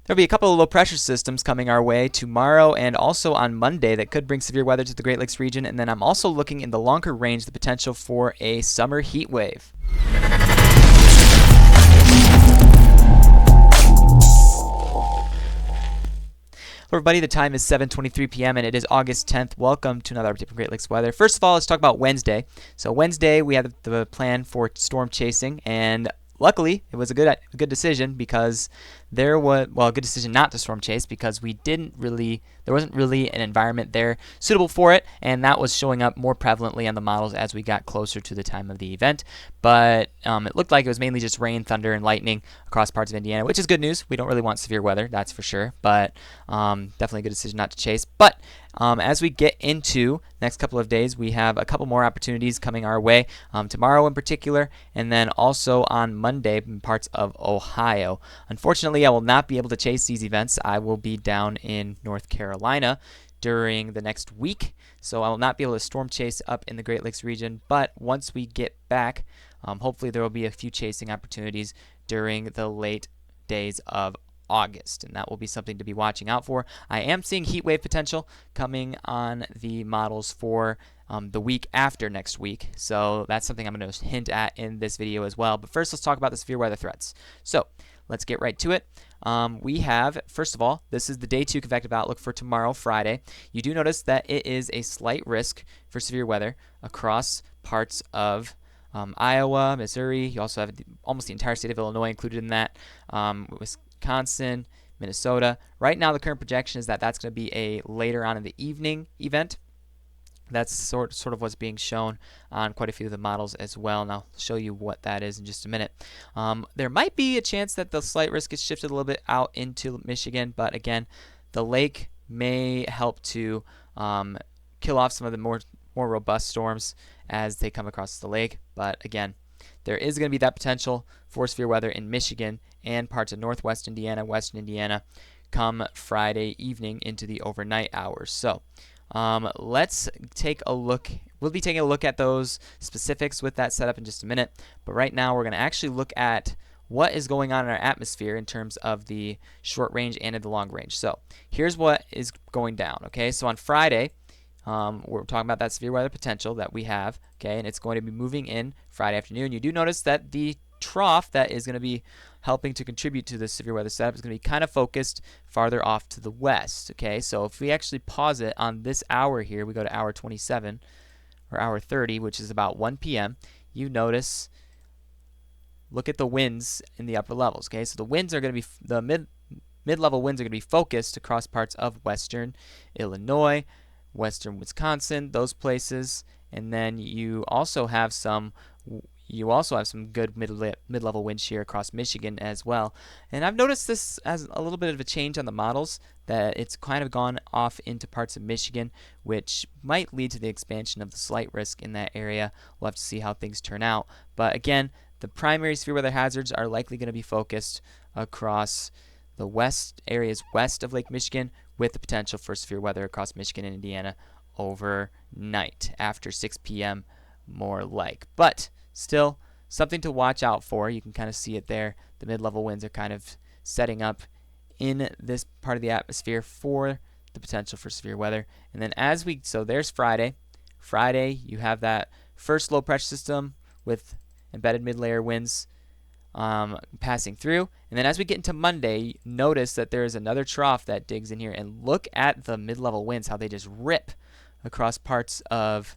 There'll be a couple of low pressure systems coming our way tomorrow and also on Monday that could bring severe weather to the Great Lakes region. And then I'm also looking in the longer range the potential for a summer heat wave. Hello everybody, the time is 7:23 p.m. and it is August 10th. Welcome to another update from Great Lakes weather. First of all, let's talk about Wednesday. So Wednesday we had the plan for storm chasing, and luckily it was a good decision because there was, well, a good decision not to storm chase because there wasn't really an environment there suitable for it, and that was showing up more prevalently on the models as we got closer to the time of the event. But it looked like it was mainly just rain, thunder, and lightning across parts of Indiana, which is good news. We don't really want severe weather, that's for sure, but definitely a good decision not to chase. But as we get into next couple of days, we have a couple more opportunities coming our way, tomorrow in particular, and then also on Monday in parts of Ohio. Unfortunately, I will not be able to chase these events. I will be down in North Carolina during the next week, so I will not be able to storm chase up in the Great Lakes region. But once we get back, hopefully there will be a few chasing opportunities during the late days of August, and that will be something to be watching out for. I am seeing heat wave potential coming on the models for the week after next week, so that's something I'm going to hint at in this video as well. But first, let's talk about the severe weather threats. So let's get right to it. We have, first of all, this is the day 2 convective outlook for tomorrow, Friday. You do notice that it is a slight risk for severe weather across parts of Iowa, Missouri. You also have almost the entire state of Illinois included in that, Wisconsin, Minnesota. Right now, the current projection is that that's going to be a later on in the evening event. That's sort of what's being shown on quite a few of the models as well, and I'll show you what that is in just a minute. There might be a chance that the slight risk gets shifted a little bit out into Michigan, but again, the lake may help to kill off some of the more robust storms as they come across the lake. But again, there is going to be that potential for severe weather in Michigan and parts of northwest Indiana, western Indiana, come Friday evening into the overnight hours. So let's take a look. We'll be taking a look at those specifics with that setup in just a minute. But right now, we're going to actually look at what is going on in our atmosphere in terms of the short range and in the long range. So here's what is going down. Okay, so on Friday, we're talking about that severe weather potential that we have. Okay, and it's going to be moving in Friday afternoon. You do notice that the trough that is going to be helping to contribute to the severe weather setup is going to be kind of focused farther off to the west. Okay, so if we actually pause it on this hour here, we go to hour 27 or hour 30, which is about 1 p.m. You notice, look at the winds in the upper levels. Okay, so the winds are going to be, the mid-level winds are going to be focused across parts of western Illinois, western Wisconsin, those places, and then you also have some good mid-level wind shear across Michigan as well. And I've noticed this as a little bit of a change on the models, that it's kind of gone off into parts of Michigan, which might lead to the expansion of the slight risk in that area. We'll have to see how things turn out. But again, the primary severe weather hazards are likely going to be focused across the west areas west of Lake Michigan, with the potential for severe weather across Michigan and Indiana overnight after 6 p.m. more like. But still, something to watch out for. You can kind of see it there. The mid-level winds are kind of setting up in this part of the atmosphere for the potential for severe weather. And then so there's Friday. Friday, you have that first low pressure system with embedded mid-layer winds passing through. And then as we get into Monday, notice that there is another trough that digs in here. And look at the mid-level winds, how they just rip across parts of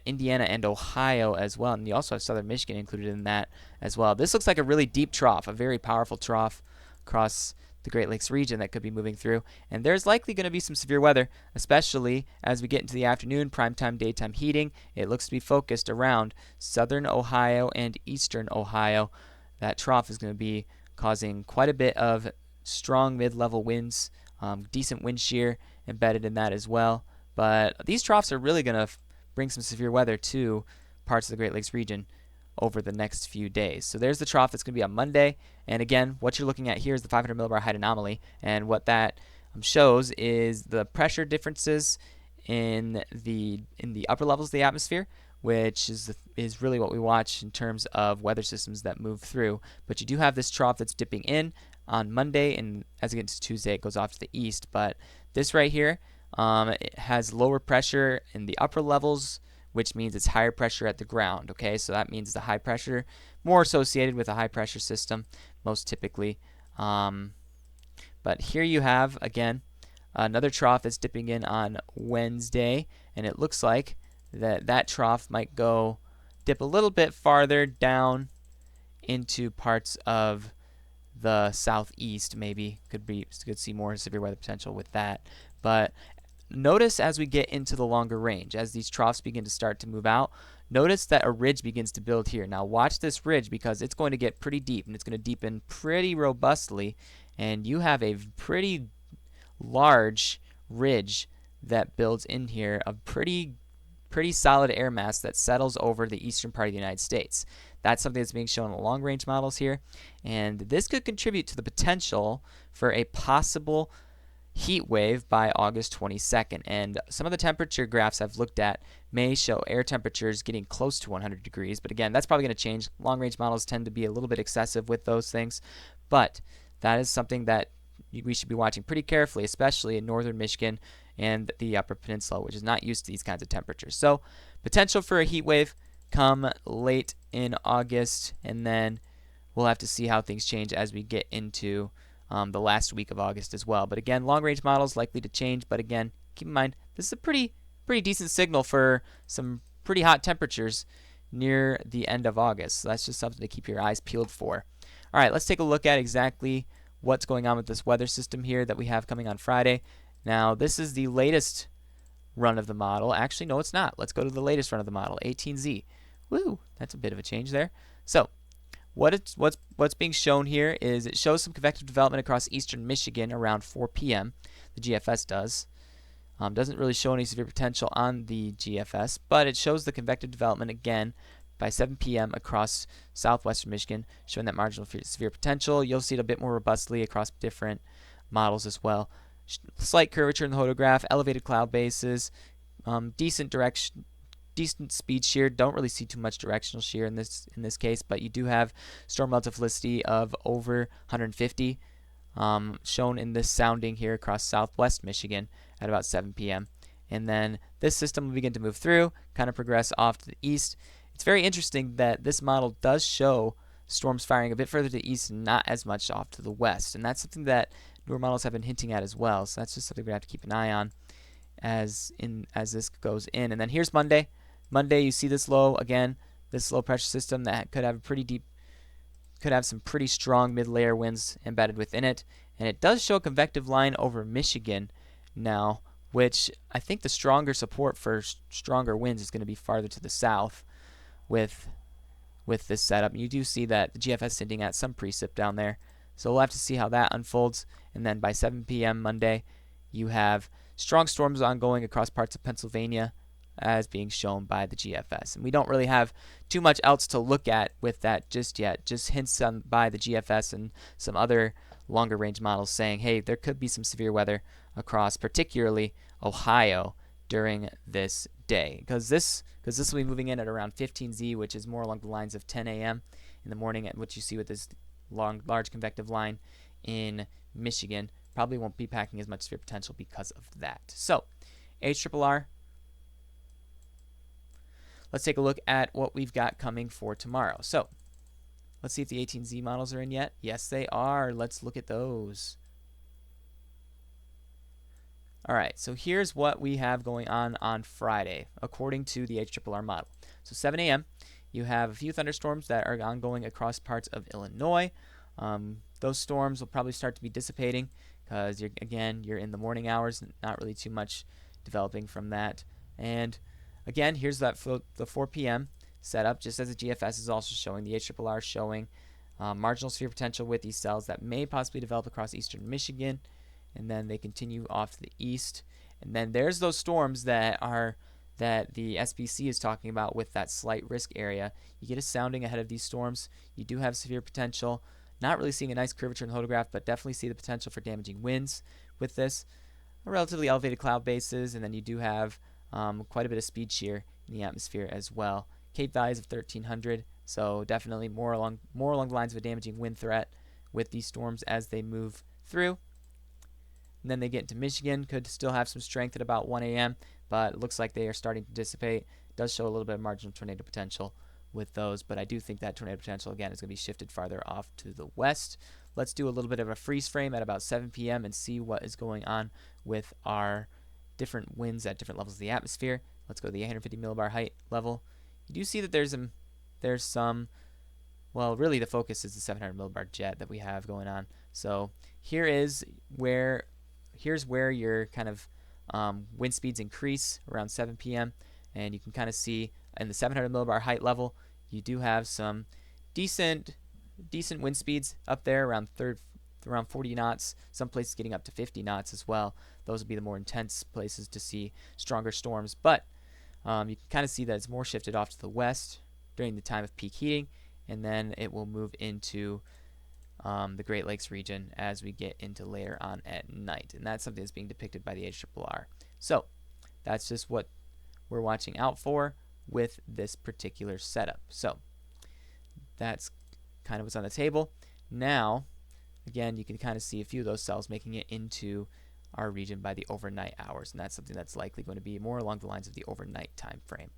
Indiana and Ohio as well. And you also have southern Michigan included in that as well. This looks like a really deep trough, a very powerful trough across the Great Lakes region that could be moving through. And there's likely going to be some severe weather, especially as we get into the afternoon, primetime, daytime heating. It looks to be focused around southern Ohio and eastern Ohio. That trough is going to be causing quite a bit of strong mid-level winds, decent wind shear embedded in that as well. But these troughs are really going to bring some severe weather to parts of the Great Lakes region over the next few days. So there's the trough that's going to be on Monday. And again, what you're looking at here is the 500 millibar height anomaly. And what that shows is the pressure differences in the upper levels of the atmosphere, which is really what we watch in terms of weather systems that move through. But you do have this trough that's dipping in on Monday, and as it gets to Tuesday, it goes off to the east. But this right here, it has lower pressure in the upper levels, which means it's higher pressure at the ground. Okay, so that means the high pressure, more associated with a high pressure system, most typically. But here you have, again, another trough that's dipping in on Wednesday, and it looks like that trough might dip a little bit farther down into parts of the southeast. Maybe could see more severe weather potential with that. But notice as we get into the longer range, as these troughs begin to start to move out, notice that a ridge begins to build here. Now watch this ridge, because it's going to get pretty deep, and it's going to deepen pretty robustly, and you have a pretty large ridge that builds in here, a pretty solid air mass that settles over the eastern part of the United States. That's something that's being shown in the long range models here, and this could contribute to the potential for a possible heat wave by August 22nd. And some of the temperature graphs I've looked at may show air temperatures getting close to 100 degrees, but again, that's probably going to change. Long range models tend to be a little bit excessive with those things, but that is something that we should be watching pretty carefully, especially in northern Michigan and the Upper Peninsula, which is not used to these kinds of temperatures. So potential for a heat wave come late in August, and then we'll have to see how things change as we get into the last week of August as well. But again, long range models likely to change, but again, keep in mind this is a pretty decent signal for some pretty hot temperatures near the end of August. So that's just something to keep your eyes peeled for. All right, let's take a look at exactly what's going on with this weather system here that we have coming on Friday. Now, this is the latest run of the model. Actually, no, it's not. Let's go to the latest run of the model, 18Z. Woo, that's a bit of a change there. So, what's being shown here is it shows some convective development across eastern Michigan around 4 p.m. The GFS does. Doesn't really show any severe potential on the GFS, but it shows the convective development again by 7 p.m. across southwestern Michigan, showing that marginal severe potential. You'll see it a bit more robustly across different models as well. Slight curvature in the photograph, elevated cloud bases, decent speed shear. Don't really see too much directional shear in this case, but you do have storm relative velocity of over 150, shown in this sounding here across southwest Michigan at about 7 p.m. And then this system will begin to move through, kind of progress off to the east. It's very interesting that this model does show storms firing a bit further to the east and not as much off to the west. And that's something that newer models have been hinting at as well. So that's just something we have to keep an eye on as this goes in. And then here's Monday. Monday, you see this low again, this low pressure system that could have some pretty strong mid-layer winds embedded within it. And it does show a convective line over Michigan now, which I think the stronger support for stronger winds is going to be farther to the south with this setup. You do see that the GFS is hinting at some precip down there. So we'll have to see how that unfolds. And then by 7 p.m. Monday, you have strong storms ongoing across parts of Pennsylvania as being shown by the GFS. And we don't really have too much else to look at with that just yet. Just hints by the GFS and some other longer range models saying, hey, there could be some severe weather across particularly Ohio during this day, because this will be moving in at around 15Z, which is more along the lines of 10 a.m. in the morning, at which you see with this large convective line in Michigan. Probably won't be packing as much severe potential because of that. So, HRRR. Let's take a look at what we've got coming for tomorrow. So, let's see if the 18Z models are in yet. Yes, they are. Let's look at those. Alright, so here's what we have going on Friday, according to the HRRR model. So 7 a.m., you have a few thunderstorms that are ongoing across parts of Illinois. Those storms will probably start to be dissipating because, you're in the morning hours, not really too much developing from that. And again, here's the 4 p.m. setup, just as the GFS is also showing, the HRRR showing marginal severe potential with these cells that may possibly develop across eastern Michigan. And then they continue off to the east. And then there's those storms that the SPC is talking about with that slight risk area. You get a sounding ahead of these storms. You do have severe potential. Not really seeing a nice curvature in the photograph, but definitely see the potential for damaging winds with this. Relatively elevated cloud bases, and then you do have quite a bit of speed shear in the atmosphere as well. Cape values of 1300, so definitely more along the lines of a damaging wind threat with these storms as they move through. And then they get into Michigan, could still have some strength at about 1 a.m., but it looks like they are starting to dissipate. It does show a little bit of marginal tornado potential with those, but I do think that tornado potential, again, is going to be shifted farther off to the west. Let's do a little bit of a freeze frame at about 7 p.m. and see what is going on with our different winds at different levels of the atmosphere. Let's go to the 850 millibar height level. You do see that there's some, well, really the focus is the 700 millibar jet that we have going on. So here's where your kind of wind speeds increase around 7 p.m. and you can kind of see in the 700 millibar height level you do have some decent wind speeds up there around 40 knots, some places getting up to 50 knots as well. Those would be the more intense places to see stronger storms, but you can kind of see that it's more shifted off to the west during the time of peak heating, and then it will move into the Great Lakes region as we get into later on at night, and that's something that's being depicted by the HRRR. So that's just what we're watching out for with this particular setup. So that's kind of what's on the table. Now, again, you can kind of see a few of those cells making it into our region by the overnight hours, and that's something that's likely going to be more along the lines of the overnight time frame.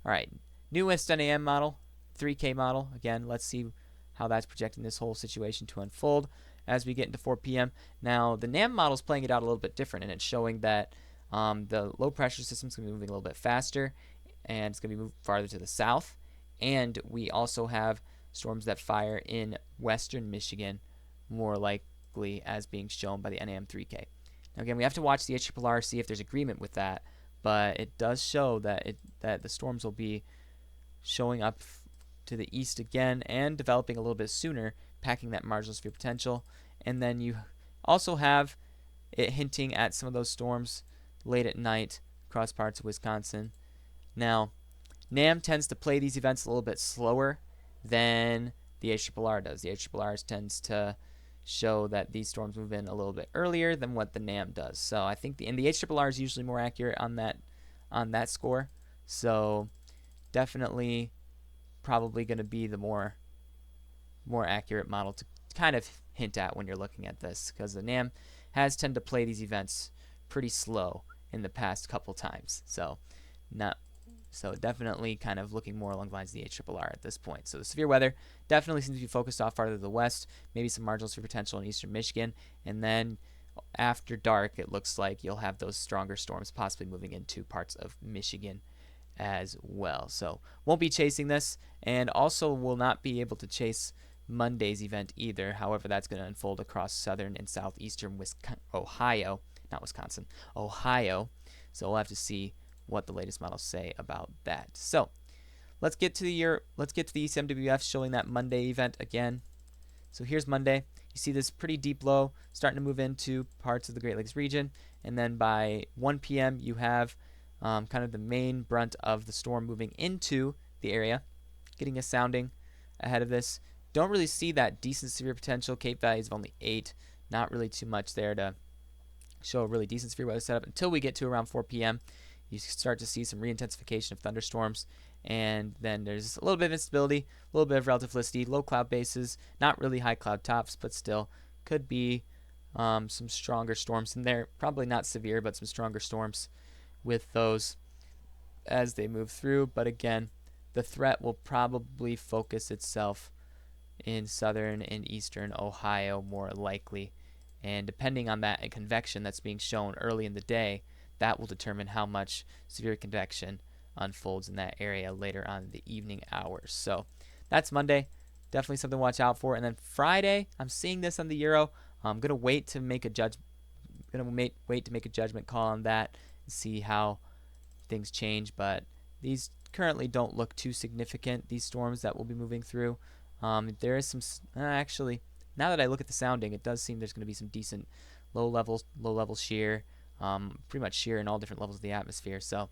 All right, newest NAM model, 3K model. Again, let's see how that's projecting this whole situation to unfold as we get into 4 p.m. Now, the NAM model is playing it out a little bit different, and it's showing that the low pressure system is going to be moving a little bit faster, and it's going to be moving farther to the south. And we also have storms that fire in western Michigan, more likely as being shown by the NAM 3K. Now, again, we have to watch the HRRR, see if there's agreement with that, but it does show that the storms will be showing up to the east again and developing a little bit sooner, packing that marginal severe potential. And then you also have it hinting at some of those storms late at night across parts of Wisconsin. Now, NAM tends to play these events a little bit slower than the HRRR does. The HRRR tends to show that these storms move in a little bit earlier than what the NAM does. So I think the HRRR is usually more accurate on that score. So definitely probably going to be the more accurate model to kind of hint at when you're looking at this, because the NAM has tended to play these events pretty slow in the past couple times. So definitely kind of looking more along the lines of the HRRR at this point. So the severe weather definitely seems to be focused off farther to the west, maybe some marginal severe potential in eastern Michigan, and then after dark it looks like you'll have those stronger storms possibly moving into parts of Michigan as well. So won't be chasing this, and also will not be able to chase Monday's event either. However, that's going to unfold across southern and southeastern Ohio. So we'll have to see what the latest models say about that. So let's get to the ECMWF showing that Monday event again. So here's Monday. You see this pretty deep low starting to move into parts of the Great Lakes region, and then by 1 p.m. you have kind of the main brunt of the storm moving into the area, getting a sounding ahead of this. Don't really see that decent severe potential. Cape values of only 8. Not really too much there to show a really decent severe weather setup until we get to around 4 p.m. You start to see some reintensification of thunderstorms, and then there's a little bit of instability, a little bit of relative felicity, low cloud bases, not really high cloud tops, but still could be some stronger storms in there. Probably not severe, but some stronger storms with those as they move through. But again, the threat will probably focus itself in southern and eastern Ohio more likely, and depending on that convection that's being shown early in the day, that will determine how much severe convection unfolds in that area later on in the evening hours. So that's Monday. Definitely something to watch out for. And then Friday, I'm seeing this on the Euro. I'm gonna wait to make a judgment call on that and see how things change. But these currently don't look too significant, these storms that will be moving through. There is some actually, now that I look at the sounding, it does seem there's going to be some decent low level shear, pretty much shear in all different levels of the atmosphere. So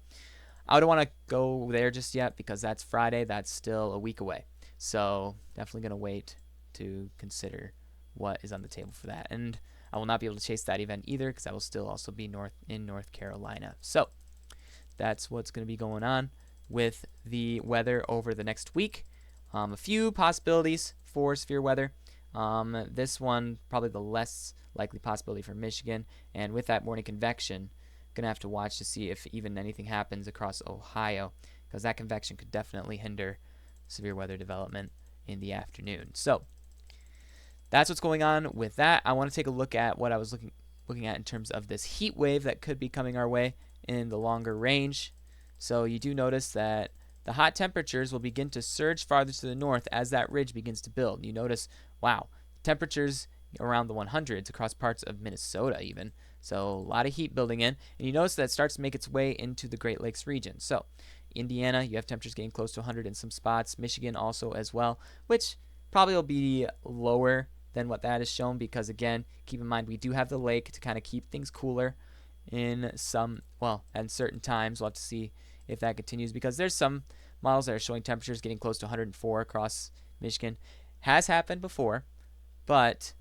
I don't want to go there just yet because that's Friday. That's still a week away. So definitely going to wait to consider what is on the table for that. And I will not be able to chase that event either because I will still also be in North Carolina. So that's what's going to be going on with the weather over the next week. A few possibilities for severe weather. This one probably the less likely possibility for Michigan, and with that morning convection, gonna have to watch to see if even anything happens across Ohio, because that convection could definitely hinder severe weather development in the afternoon. So that's what's going on with that. I want to take a look at what I was looking at in terms of this heat wave that could be coming our way in the longer range. So you do notice that the hot temperatures will begin to surge farther to the north as that ridge begins to build. You notice, wow, temperatures around the 100s across parts of Minnesota even. So a lot of heat building in. And you notice that it starts to make its way into the Great Lakes region. So Indiana, you have temperatures getting close to 100 in some spots. Michigan also as well, which probably will be lower than what that is shown because, again, keep in mind we do have the lake to kind of keep things cooler in some, well, at certain times. We'll have to see if that continues because there's some models that are showing temperatures getting close to 104 across Michigan. Has happened before, but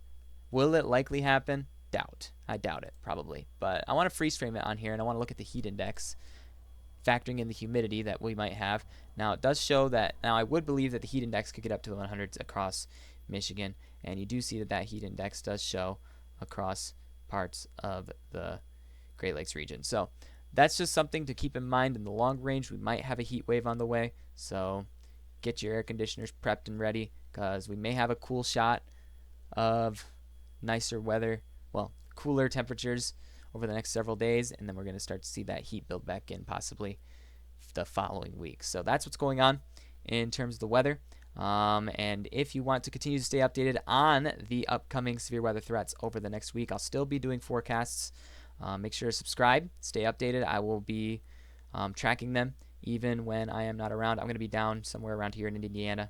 will it likely happen? Doubt. I doubt it, probably. But I want to freeze frame it on here, and I want to look at the heat index, factoring in the humidity that we might have. Now, it does show that, now I would believe that the heat index could get up to the 100s across Michigan, and you do see that that heat index does show across parts of the Great Lakes region. So that's just something to keep in mind in the long range. We might have a heat wave on the way, so get your air conditioners prepped and ready because we may have a cool shot of nicer weather, well, cooler temperatures over the next several days, and then we're going to start to see that heat build back in possibly the following week. So that's what's going on in terms of the weather. And if you want to continue to stay updated on the upcoming severe weather threats over the next week, I'll still be doing forecasts. Make sure to subscribe, stay updated. I will be tracking them even when I am not around. I'm going to be down somewhere around here in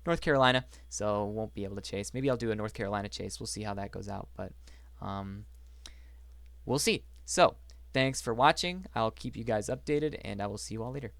North Carolina, so won't be able to chase. Maybe I'll do a North Carolina chase. We'll see how that goes out, but we'll see. So thanks for watching. I'll keep you guys updated, and I will see you all later.